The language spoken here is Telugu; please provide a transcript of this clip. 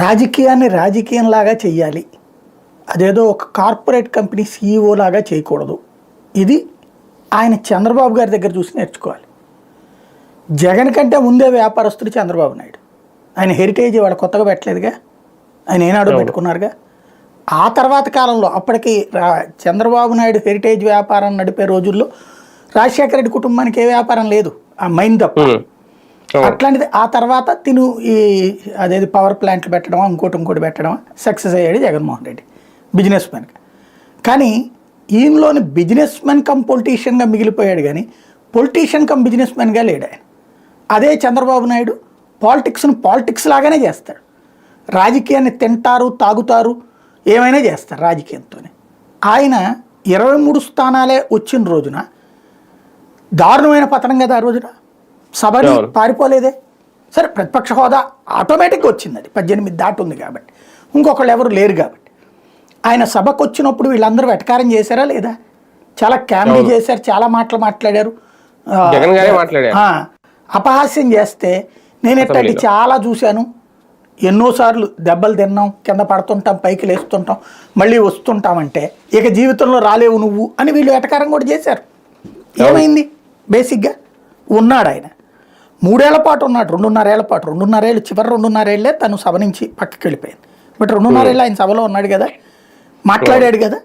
రాజకీయాన్ని రాజకీయంలాగా చెయ్యాలి. అదేదో ఒక కార్పొరేట్ కంపెనీ సీఈఓ లాగా చేయకూడదు. ఇది ఆయన చంద్రబాబు గారి దగ్గర చూసి నేర్చుకోవాలి. జగన్ కంటే ముందే వ్యాపారస్తుడు చంద్రబాబు నాయుడు. ఆయన హెరిటేజ్ వాళ్ళు కొత్తగా పెట్టలేదుగా, ఆయన ఏనాడో పెట్టుకున్నారుగా. ఆ తర్వాత కాలంలో అప్పటికి చంద్రబాబు నాయుడు హెరిటేజ్ వ్యాపారం నడిపే రోజుల్లో రాజశేఖర రెడ్డి కుటుంబానికి ఏ వ్యాపారం లేదు, ఆ మైన్ తప్ప. అట్లాంటిది ఆ తర్వాత తిను ఈ అదేది పవర్ ప్లాంట్లు పెట్టడం, ఇంకోటి పెట్టడం సక్సెస్ అయ్యాడు జగన్మోహన్ రెడ్డి బిజినెస్ మ్యాన్గా. కానీ ఈయనలోని బిజినెస్ మ్యాన్ కమ్ పొలిటీషియన్గా మిగిలిపోయాడు, కానీ పొలిటీషియన్ కమ్ బిజినెస్ మ్యాన్గా లేడు ఆయన. అదే చంద్రబాబు నాయుడు పాలిటిక్స్ను పాలిటిక్స్ లాగానే చేస్తాడు. రాజకీయాన్ని తింటారు, తాగుతారు, ఏమైనా చేస్తారు రాజకీయంతోనే. ఆయన 23 స్థానాలే వచ్చిన రోజున దారుణమైన పతనం కదా. ఆ రోజున సభని పారిపోలేదే. సరే ప్రతిపక్ష హోదా ఆటోమేటిక్గా వచ్చింది, అది 18 దాటి ఉంది కాబట్టి, ఇంకొకళ్ళు ఎవరు లేరు కాబట్టి. ఆయన సభకు వచ్చినప్పుడు వీళ్ళందరూ వెటకారం చేశారా లేదా? చాలా క్యామెడీ చేశారు, చాలా మాటలు మాట్లాడారు, అపహాస్యం చేస్తే నేను ఎట్లాంటి చాలా చూశాను. ఎన్నోసార్లు దెబ్బలు తిన్నాం, కింద పడుతుంటాం, పైకి లేస్తుంటాం, మళ్ళీ వస్తుంటామంటే ఇక జీవితంలో రాలేవు నువ్వు అని వీళ్ళు వెటకారం కూడా చేశారు. ఏమైంది? బేసిక్గా ఉన్నాడు ఆయన 3 ఏళ్ల పాటు ఉన్నాడు, 2.5 ఏళ్ల పాటు. 2.5 ఏళ్ళు, చివరి 2.5 ఏళ్ళే తను సభ నుంచి పక్కకి వెళ్ళిపోయింది. బట్ 2.5 ఏళ్ళు ఆయన సభలో ఉన్నాడు కదా, మాట్లాడాడు కదా.